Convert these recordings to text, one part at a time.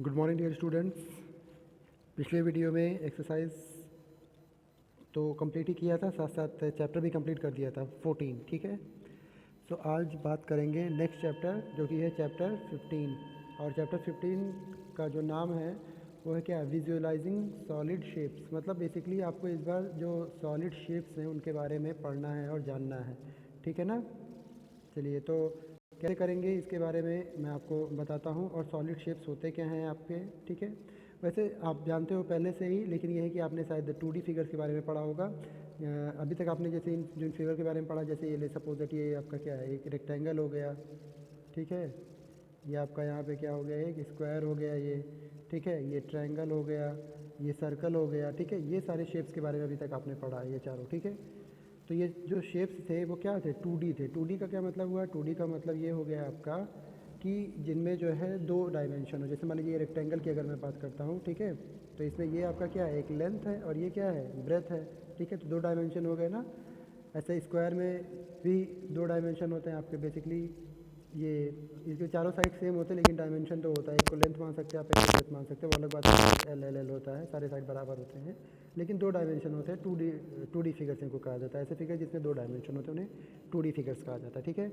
Good morning dear students. पिछले video में exercise तो कंप्लीट ही किया था, साथ साथ चैप्टर भी कंप्लीट कर दिया था 14। ठीक है, सो आज बात करेंगे नेक्स्ट चैप्टर जो कि है चैप्टर 15। और चैप्टर 15 का जो नाम है वो है क्या, विजुअलाइजिंग सॉलिड शेप्स। मतलब बेसिकली आपको इस बार जो सॉलिड शेप्स हैं उनके बारे में पढ़ना है और जानना है। ठीक है ना। चलिए, तो कैसे करेंगे इसके बारे में मैं आपको बताता हूँ। और सॉलिड शेप्स होते क्या हैं आपके। ठीक है, वैसे आप जानते हो पहले से ही, लेकिन यह है कि आपने शायद 2D फिगर्स के बारे में पढ़ा होगा। अभी तक आपने जैसे जिन फिगर के बारे में पढ़ा, जैसे ये ले सपोज दैट ये आपका क्या है, एक रेक्टेंगल हो गया। ठीक है, ये आपका यहाँ पे क्या हो गया, एक स्क्वायर हो गया ये। ठीक है, ये ट्रायंगल हो गया, ये सर्कल हो गया। ठीक है, ये सारे शेप्स के बारे में अभी तक आपने पढ़ा है, ये चारों। ठीक है, तो ये जो शेप्स थे वो क्या थे, 2D थे। 2D का क्या मतलब हुआ, 2D का मतलब ये हो गया आपका कि जिनमें जो है 2 डायमेंशन हो। जैसे मान लीजिए रेक्टेंगल की अगर मैं बात करता हूँ, ठीक है, तो इसमें ये आपका क्या है, एक लेंथ है और ये क्या है, ब्रेथ है। ठीक है, तो 2 डायमेंशन हो गए ना। ऐसे स्क्वायर में भी 2 डायमेंशन होते हैं आपके बेसिकली। ये इसके चारों साइड सेम होते हैं लेकिन डायमेंशन तो होता है, एक को लेंथ मान सकते हैं आप, एक को ब्रेथ मान सकते हैं, वो अलग बात है। एल एल एल होता है, सारे साइड बराबर होते हैं, लेकिन 2 डायमेंशन होते हैं। 2D फिगर्स इनको कहा जाता है। ऐसे फिगर जिसमें 2 डायमेंशन होते हैं उन्हें 2D फिगर्स कहा जाता है। ठीक है,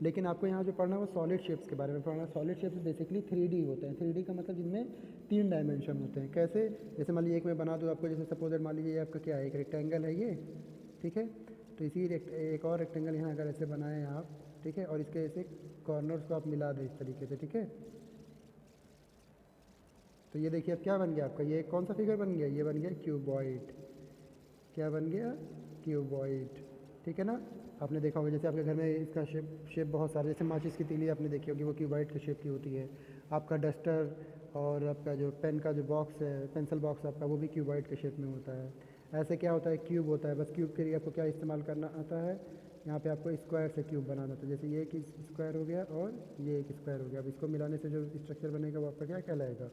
लेकिन आपको यहाँ जो पढ़ना है वो सॉलिड शेप्स के बारे में पढ़ना है। सॉलिड शेप्स बेसिकली 3D होते हैं। 3D का मतलब जिनमें 3 डायमेंशन होते हैं। कैसे, जैसे मान लीजिए एक मैं बना दूँ आपको, जैसे सपोज मान लीजिए आपका क्या है, एक रेक्टेंगल है ये। ठीक है, तो इसी एक और रेक्टेंगल यहाँ अगर ऐसे बनाएं आप, ठीक है, और इसके ऐसे कॉर्नर्स को आप मिला दें इस तरीके से। ठीक है, तो ये देखिए अब क्या बन गया आपका, ये कौन सा फिगर बन गया, ये बन गया क्यूबॉइड। क्या बन गया, क्यूबॉइड। ठीक है ना। आपने देखा होगा जैसे आपके घर में इसका शेप बहुत सारे, जैसे माचिस की तीली आपने देखी होगी, वो क्यूबॉइड के शेप की होती है। आपका डस्टर और आपका जो पेन का जो बॉक्स है, पेंसिल बॉक्स आपका, वो भी क्यूबॉइड के शेप में होता है। ऐसे क्या होता है, क्यूब होता है। बस क्यूब के लिए आपको क्या इस्तेमाल करना आता है, यहाँ पे आपको स्क्वायर से क्यूब बनाना था। जैसे ये एक स्क्वायर हो गया और ये एक स्क्वायर हो गया। अब इसको मिलाने से जो स्ट्रक्चर बनेगा वो आपका क्या कहलाएगा,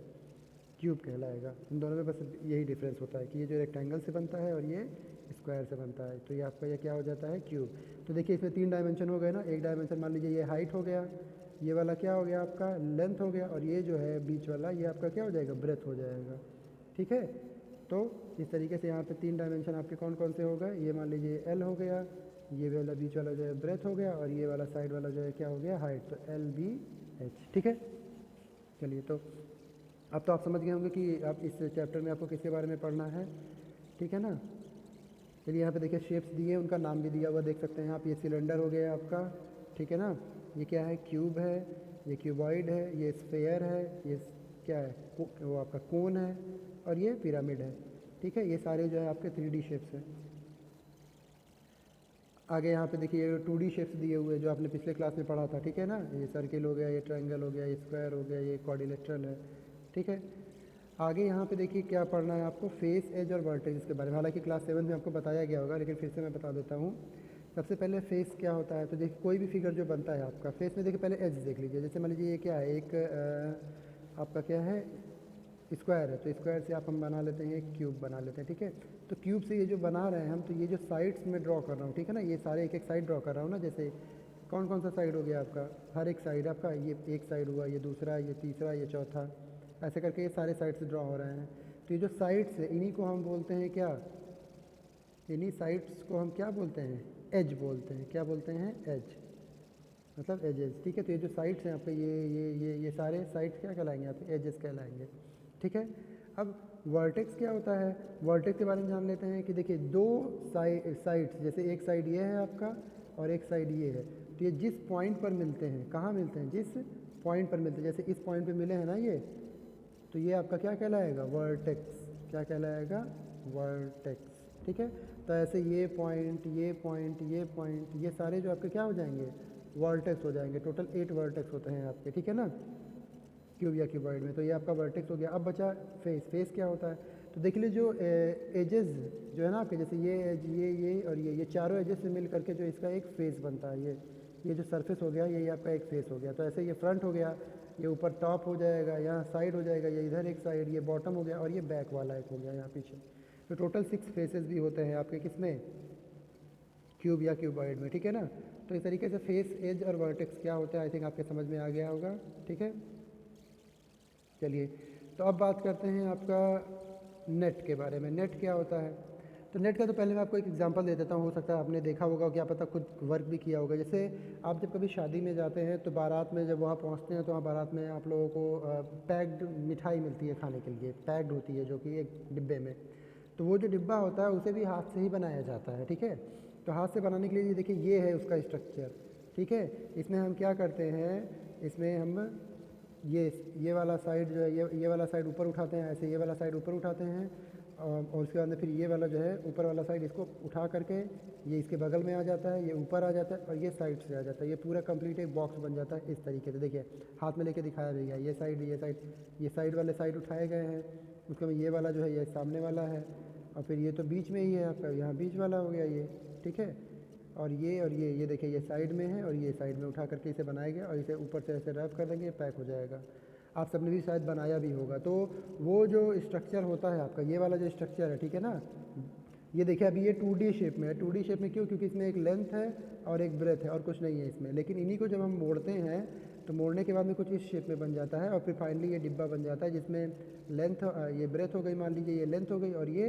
क्यूब कहलाएगा। इन दोनों में बस यही डिफरेंस होता है कि ये जो रेक्टेंगल से बनता है और ये स्क्वायर से बनता है। तो ये आपका ये क्या हो जाता है, क्यूब। तो देखिए इसमें 3 डायमेंशन हो गए ना। एक डायमेंशन मान लीजिए ये हाइट हो गया, ये वाला क्या हो गया आपका, लेंथ हो गया, और ये जो है बीच वाला ये आपका क्या हो जाएगा, ब्रेथ हो जाएगा। ठीक है, तो इस तरीके से यहाँ पे 3 डायमेंशन आपके कौन कौन से हो गए, ये मान लीजिए एल हो गया, ये वाला बीच वाला जो है ब्रेथ हो गया, और ये वाला साइड वाला जो है क्या हो गया, हाइट। तो LBH। ठीक है, चलिए, तो अब तो आप समझ गए होंगे कि आप इस चैप्टर में आपको किसके बारे में पढ़ना है। ठीक है ना। चलिए, यहाँ पे देखिए शेप्स दिए, उनका नाम भी दिया हुआ देख सकते हैं आप। ये सिलेंडर हो गया आपका, ठीक है ना। ये क्या है, क्यूब है। ये क्यूबॉइड है। ये स्फेयर है। ये क्या है, वो आपका कोन है। और ये पिरामिड है। ठीक है, ये सारे जो है आपके 3D शेप्स हैं। आगे यहाँ पे देखिए ये 2D शेप्स दिए हुए जो आपने पिछले क्लास में पढ़ा था। ठीक है ना, ये सर्किल हो गया, ये ट्रायंगल हो गया, ये स्क्वायर हो गया, ये क्वाड्रिलेटरल है। ठीक है, आगे यहाँ पे देखिए क्या पढ़ना है आपको, फेस, एज और वर्टेक्स के बारे में। हालांकि क्लास 7 में आपको बताया गया होगा, लेकिन फिर से मैं बता देता हूँ। सबसे पहले फेस क्या होता है, तो देखिए कोई भी फिगर जो बनता है आपका फेस में, देखिए पहले एज देख लीजिए। जैसे मान लीजिए ये क्या है, एक आपका क्या है, स्क्वायर है, तो स्क्वायर से आप हम बना लेते हैं एक क्यूब बना लेते हैं। ठीक है, तो क्यूब से ये जो बना रहे हैं हम, तो ये जो साइड्स में ड्रॉ कर रहा हूँ, ठीक है ना, ये सारे एक एक साइड ड्रॉ कर रहा हूँ ना। जैसे कौन कौन सा साइड हो गया आपका, हर एक साइड आपका, ये एक साइड हुआ, ये दूसरा, ये तीसरा, ये चौथा, ऐसे करके ये सारे साइड से ड्रॉ हो रहे हैं। तो ये जो साइड्स है इन्हीं को हम बोलते हैं क्या, इन्हीं साइड्स को हम क्या बोलते हैं, एज बोलते हैं। क्या बोलते हैं, एज, मतलब एजेस। ठीक है, तो ये जो साइड्स हैं आपके, ये सारे साइड्स क्या कहलाएंगे आपके, एजेस कहलाएंगे। ठीक है, अब वर्टेक्स क्या होता है, वर्टेक्स के बारे में जान लेते हैं कि देखिए 2 साइड्स, जैसे एक साइड ये है आपका और एक साइड ये है, तो ये जिस पॉइंट पर मिलते हैं, कहाँ मिलते हैं, जिस पॉइंट पर मिलते हैं, जैसे इस पॉइंट पे मिले हैं ना ये, तो ये आपका क्या कहलाएगा, वर्टेक्स। क्या कहलाएगा, वर्टेक्स। ठीक है, तो ऐसे ये पॉइंट, ये पॉइंट, ये पॉइंट, ये सारे जो आपके क्या हो जाएंगे, वर्टेक्स हो जाएंगे। टोटल 8 वर्टेक्स होते हैं आपके। ठीक है ना, क्यूब या क्यूबॉइड में। तो ये आपका वर्टेक्स हो गया। अब बचा फेस। फेस क्या होता है, तो देख लीजिए जो एजेस जो है ना आपके, जैसे ये एज, ये और ये चारों एजेस से मिल करके जो इसका एक फेस बनता है, ये जो सरफेस हो गया, ये आपका एक फेस हो गया। तो ऐसे ये फ्रंट हो गया, ये ऊपर टॉप हो जाएगा, यहाँ साइड हो जाएगा, ये इधर एक साइड, ये बॉटम हो गया, और ये बैक वाला एक हो गया यहाँ पीछे। तो टोटल 6 फेसेस भी होते हैं आपके किसमें, क्यूब या क्यूबॉइड में। ठीक है ना, तो इस तरीके से फेस, एज और वर्टेक्स क्या होता है, आई थिंक आपके समझ में आ गया होगा। ठीक है, चलिए, तो अब बात करते हैं आपका नेट के बारे में। नेट क्या होता है? तो नेट का तो पहले मैं आपको एक एग्जांपल दे देता हूँ, हो सकता है आपने देखा होगा, क्या पता खुद वर्क भी किया होगा। जैसे आप जब कभी शादी में जाते हैं तो बारात में जब वहाँ पहुँचते हैं तो वहाँ बारात में आप लोगों को पैक्ड मिठाई मिलती है खाने के लिए, पैक्ड होती है जो कि एक डिब्बे में। तो वो जो डिब्बा होता है उसे भी हाथ से ही बनाया जाता है, ठीक है। तो हाथ से बनाने के लिए देखिए ये है उसका स्ट्रक्चर, ठीक है। इसमें हम क्या करते हैं, इसमें हम ये वाला साइड जो है ये वाला साइड ऊपर उठाते हैं, ऐसे ये वाला साइड ऊपर उठाते हैं और उसके बाद में फिर ये वाला जो है ऊपर वाला साइड इसको उठा करके ये इसके बगल में आ जाता है, ये ऊपर आ जाता है और ये साइड से आ जाता है। ये पूरा कंप्लीट एक बॉक्स बन जाता है इस तरीके से। देखिए हाथ में लेके दिखाया भी गया, ये साइड वाले साइड उठाए गए हैं, उसके बाद ये वाला जो है ये सामने वाला है और फिर ये तो बीच में ही है आपका, यहाँ बीच वाला हो गया ये, ठीक है। और ये देखिए ये साइड में है और ये साइड में उठा करके इसे बनाया गया और इसे ऊपर से ऐसे रैप कर देंगे, पैक हो जाएगा। आप सबने भी शायद बनाया भी होगा। तो वो जो स्ट्रक्चर होता है आपका, ये वाला जो स्ट्रक्चर है, ठीक है ना, ये देखिए अभी ये 2D शेप में है। 2D शेप में क्यों? क्योंकि इसमें एक लेंथ है और एक ब्रेथ है और कुछ नहीं है इसमें। लेकिन इन्हीं को जब हम मोड़ते हैं तो मोड़ने के बाद में कुछ इस शेप में बन जाता है और फिर फाइनली ये डिब्बा बन जाता है जिसमें लेंथ, ये ब्रेथ हो गई, मान लीजिए ये लेंथ हो गई और ये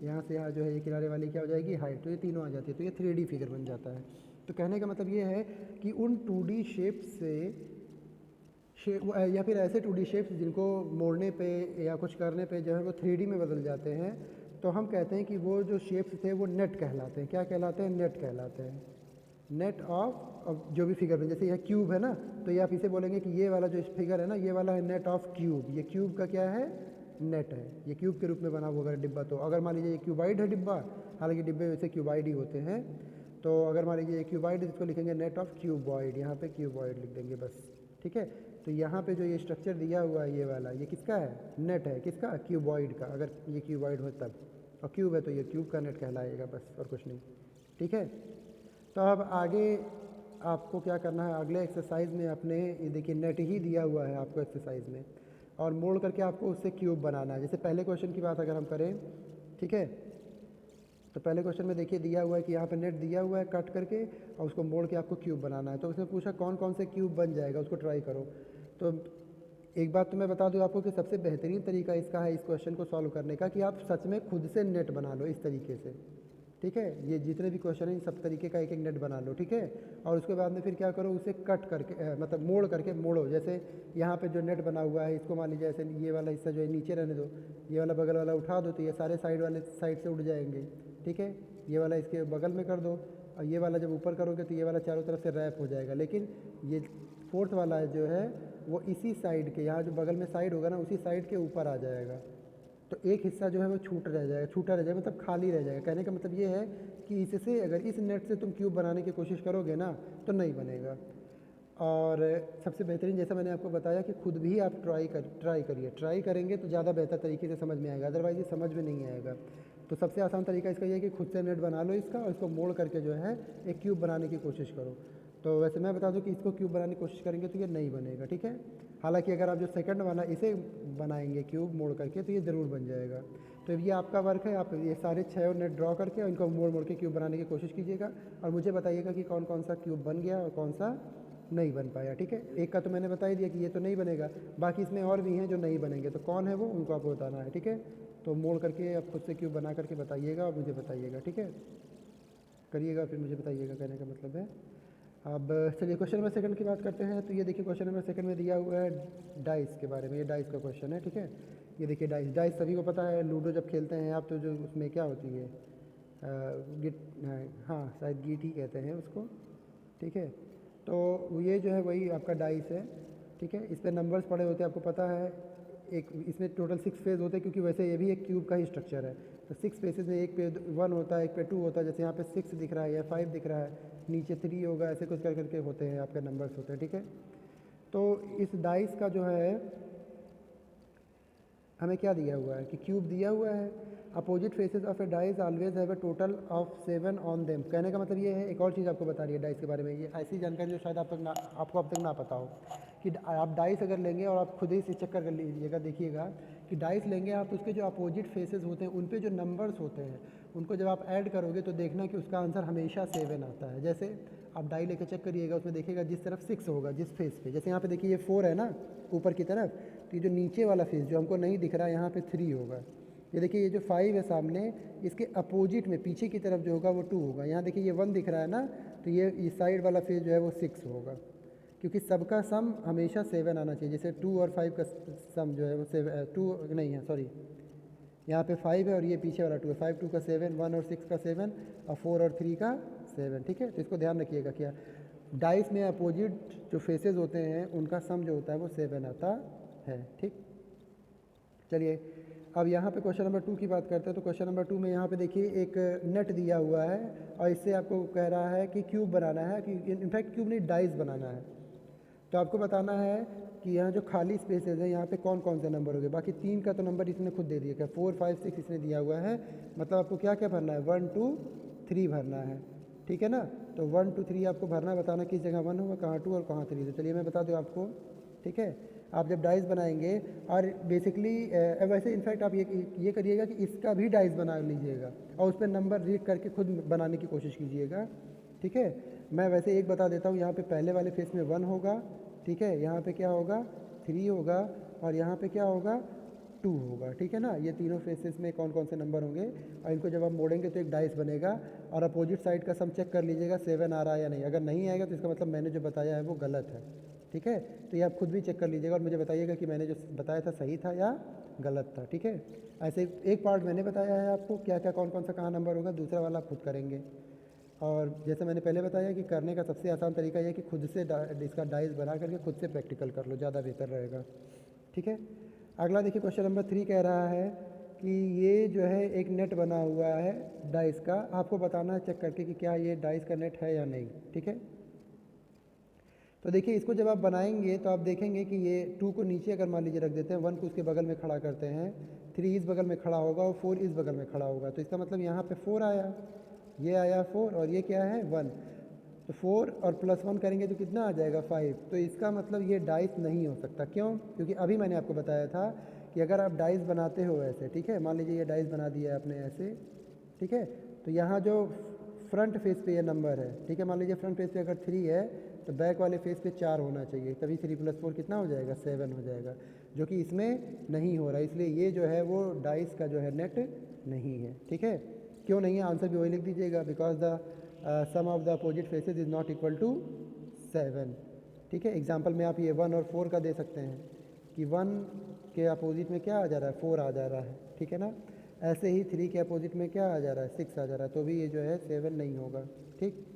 यहाँ से यहाँ जो है ये किनारे वाली क्या हो जाएगी, हाइट। तो ये तीनों आ जाती है, तो ये 3D फिगर बन जाता है। तो कहने का मतलब ये है कि उन 2D शेप से या फिर ऐसे 2D शेप्स जिनको मोड़ने पे या कुछ करने पे जो है वो 3D में बदल जाते हैं, तो हम कहते हैं कि वो जो शेप्स थे वो नेट कहलाते हैं। क्या कहलाते हैं? नेट कहलाते हैं। नेट ऑफ जो भी फिगर में, जैसे यह क्यूब है ना, तो ये आप इसे बोलेंगे कि ये वाला जो फिगर है ना, ये वाला है नेट ऑफ क्यूब। ये क्यूब का क्या है? नेट है। ये क्यूब के रूप में बना हुआ है डिब्बा। तो अगर मान लीजिए ये क्यूबाइड है डिब्बा, हालांकि डिब्बे वैसे क्यूबाइड ही होते हैं, तो अगर मान लीजिए ये क्यूबाइड है, इसको लिखेंगे नेट ऑफ क्यूबॉइड, यहाँ पे क्यूबॉइड लिख देंगे बस, ठीक है। तो यहाँ पे जो ये स्ट्रक्चर दिया हुआ है ये वाला, ये किसका है? नेट है। किसका? क्यूबॉइड का। अगर ये क्यूबॉइड हो तब, और क्यूब है तो ये क्यूब का नेट कहलाएगा, बस और कुछ नहीं, ठीक है। तो अब आगे आपको क्या करना है, अगले एक्सरसाइज में अपने ये देखिए नेट ही दिया हुआ है आपको एक्सरसाइज में, और मोड़ करके आपको उससे क्यूब बनाना है। जैसे पहले क्वेश्चन की बात अगर हम करें, ठीक है, तो पहले क्वेश्चन में देखिए दिया हुआ है कि यहाँ पे नेट दिया हुआ है कट करके और उसको मोड़ के आपको क्यूब बनाना है। तो उसने पूछा कौन कौन से क्यूब बन जाएगा, उसको ट्राई करो। तो एक बात तो मैं बता दूं आपको कि सबसे बेहतरीन तरीका इसका है इस क्वेश्चन को सॉल्व करने का कि आप सच में खुद से नेट बना लो इस तरीके से, ठीक है। ये जितने भी क्वेश्चन हैं इन सब तरीके का एक एक नेट बना लो, ठीक है। और उसके बाद में फिर क्या करो, उसे कट करके मतलब मोड़ करके मोड़ो। जैसे यहाँ पे जो नेट बना हुआ है इसको मान लीजिए ऐसे ये वाला हिस्सा जो है नीचे रहने दो, ये वाला बगल वाला उठा दो, तो ये सारे साइड वाले साइड से उड़ जाएंगे, ठीक है। ये वाला इसके बगल में कर दो और ये वाला जब ऊपर करोगे तो ये वाला चारों तरफ से रैप हो जाएगा। लेकिन ये फोर्थ वाला जो है वो इसी साइड के, यहाँ जो बगल में साइड होगा ना उसी साइड के ऊपर आ जाएगा। तो एक हिस्सा जो है वो छूटा रह जाएगा, मतलब खाली रह जाएगा। कहने का मतलब ये है कि इससे अगर इस नेट से तुम क्यूब बनाने की कोशिश करोगे ना तो नहीं बनेगा। और सबसे बेहतरीन जैसा मैंने आपको बताया कि खुद भी आप ट्राई करेंगे तो ज़्यादा बेहतर तरीके से समझ में आएगा, अदरवाइज़ ये समझ में नहीं आएगा। तो सबसे आसान तरीका इसका ये है कि खुद से नेट बना लो इसका और इसको मोड़ करके जो है एक क्यूब बनाने की कोशिश करो। तो वैसे मैं बता दूं कि इसको क्यूब बनाने की कोशिश करेंगे तो ये नहीं बनेगा, ठीक है। हालांकि अगर आप जो सेकंड वाला इसे बनाएंगे क्यूब मोड़ करके तो ये ज़रूर बन जाएगा। तो ये आपका वर्क है, आप ये सारे 6 नेट ड्रॉ करके और इनको मोड़ मोड़ के क्यूब बनाने की कोशिश कीजिएगा और मुझे बताइएगा कि कौन कौन सा क्यूब बन गया और कौन सा नहीं बन पाया, ठीक है। एक का तो मैंने बता ही दिया कि ये तो नहीं बनेगा, बाकी इसमें और भी हैं जो नहीं बनेंगे, तो कौन है वो उनको आपको बताना है, ठीक है। तो मोड़ करके आप खुद से क्यूब बना करके बताइएगा और मुझे बताइएगा, ठीक है, करिएगा फिर मुझे बताइएगा, कहने का मतलब है। अब चलिए क्वेश्चन नंबर सेकंड की बात करते हैं। तो ये देखिए क्वेश्चन नंबर सेकंड में दिया हुआ है डाइस के बारे में, ये डाइस का क्वेश्चन है, ठीक है। ये देखिए डाइस सभी को पता है, लूडो जब खेलते हैं आप तो जो उसमें क्या होती है हाँ शायद गीटी कहते हैं उसको, ठीक है। तो ये जो है वही आपका डाइस है, ठीक है। इस पर नंबर्स पड़े होते हैं, आपको पता है। एक इसमें टोटल 6 फेज़ होते हैं क्योंकि वैसे ये भी एक क्यूब का ही स्ट्रक्चर है। तो 6 फेसेस में एक पे 1 होता है, एक पे 2 होता है, जैसे यहाँ पे 6 दिख रहा है या 5 दिख रहा है, नीचे 3 होगा, ऐसे कुछ कर करके होते हैं आपके नंबर्स होते हैं, ठीक है। तो इस डाइस का जो है हमें क्या दिया हुआ है कि क्यूब दिया हुआ है। Opposite faces of A dice always have a total of 7 on them. कहने का मतलब ये है, एक और चीज़ आपको बता रही है डाइस के बारे में, ये ऐसी जानकारी जो शायद आपको अब तक ना पता हो कि आप डाइस अगर लेंगे और आप खुद ही से चेक कर लीजिएगा, देखिएगा कि डाइस लेंगे आप, उसके जो अपोजिट फेसेस होते हैं उन पे जो नंबर्स होते हैं उनको जब आप ऐड करोगे तो देखना कि उसका आंसर हमेशा 7 आता है। जैसे आप डाई लेकर चेक करिएगा, उसमें देखिएगा जिस तरफ 6 होगा जिस फेस पे, जैसे यहाँ पे देखिए ये 4 है ना ऊपर की तरफ, तो ये जो नीचे वाला फेस जो हमको नहीं दिख रहा है यहाँ पे 3 होगा। ये देखिए ये जो 5 है सामने, इसके अपोजिट में पीछे की तरफ जो होगा वो 2 होगा। यहाँ देखिए ये 1 दिख रहा है ना, तो ये साइड वाला फेस जो है वो 6 होगा, क्योंकि सबका सम हमेशा 7 आना चाहिए। जैसे 2 और 5 का सम जो है वो 2 नहीं है, सॉरी, यहाँ पे 5 है और ये पीछे वाला 2 है। 5 2 का 7, 1 और 6 का 7 और 4 और 3 का 7, ठीक है। तो इसको ध्यान रखिएगा क्या डाइस में अपोजिट जो फेसेस होते हैं उनका सम जो होता है वो 7 आता है, ठीक। चलिए अब यहाँ पे क्वेश्चन नंबर 2 की बात करते हैं। तो क्वेश्चन नंबर 2 में यहाँ पे देखिए एक नेट दिया हुआ है और इससे आपको कह रहा है कि क्यूब बनाना है, कि इनफैक्ट क्यूब नहीं डाइस बनाना है। तो आपको बताना है कि यहाँ जो खाली स्पेसेस है यहाँ पे कौन कौन से नंबर हो गए। बाकी 3 का तो नंबर इसने खुद दे दिया, 4 5 6 इसने दिया हुआ है, मतलब आपको क्या क्या भरना है, 1 2 3 भरना है, ठीक है ना। तो 1 2 3 आपको भरना, बताना किस जगह 1 होगा, कहाँ 2 और कहाँ 3। तो चलिए मैं बता दूँ आपको, ठीक है। आप जब डाइस बनाएंगे और बेसिकली वैसे इनफैक्ट आप ये करिएगा कि इसका भी डाइस बना लीजिएगा और उस पर नंबर रीड करके खुद बनाने की कोशिश कीजिएगा, ठीक है। मैं वैसे एक बता देता हूँ, यहाँ पे पहले वाले फेस में 1 होगा, ठीक है, यहाँ पे क्या होगा 3 होगा और यहाँ पे क्या होगा 2 होगा, ठीक है ना। ये तीनों फेसेस में कौन कौन से नंबर होंगे और इनको जब आप मोड़ेंगे तो एक डाइस बनेगा और अपोजिट साइड का सम चेक कर लीजिएगा 7 आ रहा है या नहीं। अगर नहीं आएगा तो इसका मतलब मैंने जो बताया है वो गलत है, ठीक है। तो ये आप खुद भी चेक कर लीजिएगा और मुझे बताइएगा कि मैंने जो बताया था सही था या गलत था, ठीक है। ऐसे एक पार्ट मैंने बताया है आपको क्या क्या कौन कौन सा कहाँ नंबर होगा, दूसरा वाला आप खुद करेंगे। और जैसे मैंने पहले बताया कि करने का सबसे आसान तरीका यह कि खुद से इसका डाइस बना करके खुद से प्रैक्टिकल कर लो, ज़्यादा बेहतर रहेगा, ठीक है। अगला देखिए क्वेश्चन नंबर 3 कह रहा है कि ये जो है एक नेट बना हुआ है डाइस का, आपको बताना है चेक करके कि क्या ये डाइस का नेट है या नहीं, ठीक है। तो देखिए इसको जब आप बनाएंगे तो आप देखेंगे कि ये 2 को नीचे अगर मान लीजिए रख देते हैं, 1 को उसके बगल में खड़ा करते हैं, 3 इस बगल में खड़ा होगा और 4 इस बगल में खड़ा होगा। तो इसका मतलब यहाँ पे 4 आया, ये आया 4 और ये क्या है 1। तो 4 और +1 करेंगे तो कितना आ जाएगा 5। तो इसका मतलब ये डाइस नहीं हो सकता। क्यों? क्योंकि अभी मैंने आपको बताया था कि अगर आप डाइस बनाते हो ऐसे, ठीक है, मान लीजिए ये डाइस बना दिया है आपने ऐसे, ठीक है, तो यहाँ जो फ्रंट फेस पे ये नंबर है, ठीक है, मान लीजिए फ्रंट फेस पे अगर 3 है तो बैक वाले फेस पे 4 होना चाहिए, तभी 3 + 4 कितना हो जाएगा 7 हो जाएगा, जो कि इसमें नहीं हो रहा। इसलिए ये जो है वो डाइस का जो है नेट नहीं है, ठीक है। क्यों नहीं है आंसर भी वही लिख दीजिएगा, because the sum of the opposite faces is not equal to 7, ठीक है। एग्जाम्पल में आप ये 1 और 4 का दे सकते हैं कि 1 के अपोजिट में क्या आ जा रहा है 4 आ जा रहा है, ठीक है ना। ऐसे ही 3 के अपोजिट में क्या आ जा रहा है 6 आ जा रहा है, तो भी ये जो है 7 नहीं होगा, ठीक।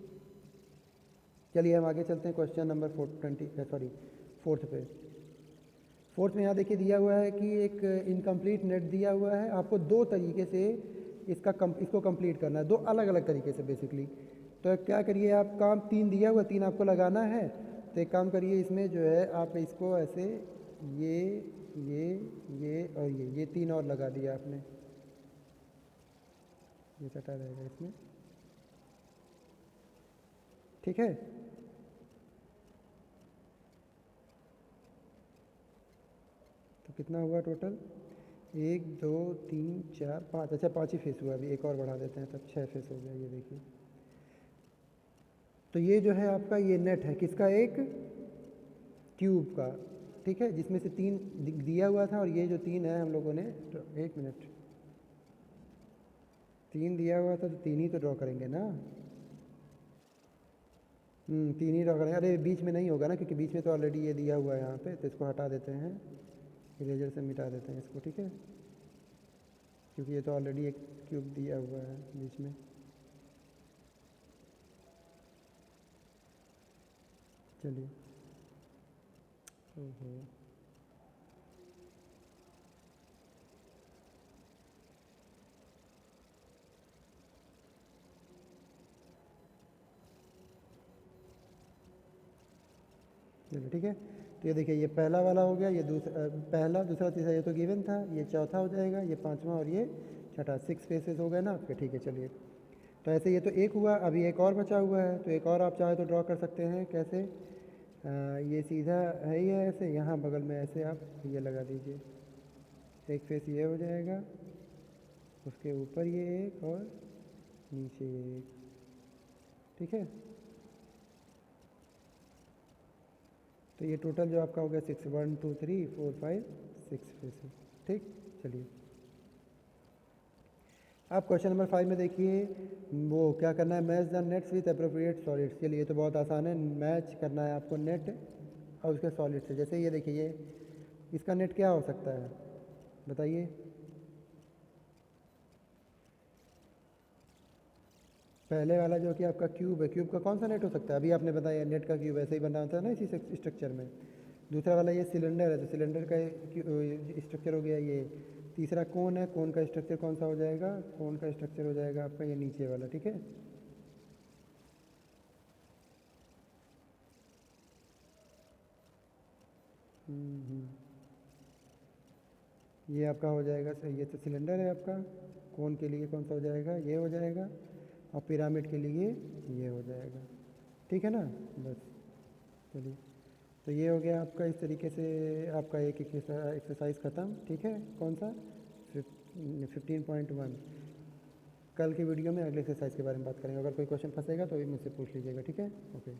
चलिए हम आगे चलते हैं क्वेश्चन नंबर 4th पे। 4th में यहाँ देखिए दिया हुआ है कि एक इनकम्प्लीट नेट दिया हुआ है, आपको 2 तरीके से इसको कंप्लीट करना है, 2 अलग अलग तरीके से बेसिकली। तो क्या करिए आप, काम 3 दिया हुआ, 3 आपको लगाना है। तो एक काम करिए, इसमें जो है आप इसको ऐसे ये और ये 3 और लगा दिया आपने, ये सटा रहेगा इसमें, ठीक है। तो कितना हुआ टोटल 1 2 3 4 5, अच्छा 5 ही फेस हुआ, अभी एक और बढ़ा देते हैं तब 6 फेस हो गया, ये देखिए। तो ये जो है आपका ये नेट है किसका, एक ट्यूब का, ठीक है, जिसमें से 3 दिया हुआ था और ये जो 3 है हम लोगों ने, तो 1 मिनट, 3 दिया हुआ था तो 3 ही तो ड्रॉ करेंगे ना। 3 ही ड्रॉ करेंगे। अरे बीच में नहीं होगा ना, क्योंकि बीच में तो ऑलरेडी ये दिया हुआ है यहाँ पे, तो इसको हटा देते हैं, इरेजर से मिटा देते हैं इसको, ठीक है, क्योंकि ये तो ऑलरेडी एक क्यूब दिया हुआ है बीच में। चलिए चलिए ठीक है। तो ये देखिए ये पहला वाला हो गया, ये पहला दूसरा तीसरा ये तो गिवन था, ये चौथा हो जाएगा, ये 5वां और ये छठा, 6 फेसेस हो गए ना आपके, ठीक है। चलिए तो ऐसे ये तो एक हुआ, अभी एक और बचा हुआ है, तो एक और आप चाहे तो ड्रॉ कर सकते हैं। कैसे? ये सीधा है ही है ऐसे, यहाँ बगल में ऐसे आप ये लगा दीजिए, एक फेस ये हो जाएगा, उसके ऊपर ये एक और नीचे ये एक, ठीक है। तो ये टोटल जो आपका हो गया 6, 1 2 3 4 5 6 फेसेस। ठीक, चलिए आप क्वेश्चन नंबर 5 में देखिए, वो क्या करना है, match the nets with appropriate solids के लिए। तो बहुत आसान है, मैच करना है आपको नेट और उसके सॉलिड से। जैसे ये देखिए, ये इसका नेट क्या हो सकता है बताइए। पहले वाला जो कि आपका क्यूब है, क्यूब का कौन सा नेट हो सकता है, अभी आपने बताया नेट का क्यूब ऐसे ही बना होता है ना इसी स्ट्रक्चर में। दूसरा वाला ये सिलेंडर है, तो सिलेंडर का स्ट्रक्चर हो गया ये। तीसरा कोन है, कोन का स्ट्रक्चर कौन सा हो जाएगा, कोन का स्ट्रक्चर हो जाएगा आपका ये नीचे वाला। ठीक है, हम्म। ये आपका हो जाएगा सही, ये तो सिलेंडर है आपका। कोन के लिए कौन सा हो जाएगा, ये हो जाएगा। और पिरामिड के लिए ये हो जाएगा। ठीक है ना, बस। चलिए, तो ये हो गया आपका, इस तरीके से आपका एक एक्सरसाइज ख़त्म। ठीक है, कौन सा 15.1। कल की वीडियो में अगले एक्सरसाइज के बारे में बात करेंगे। अगर कोई क्वेश्चन फंसेगा तो भी मुझसे पूछ लीजिएगा। ठीक है, ओके।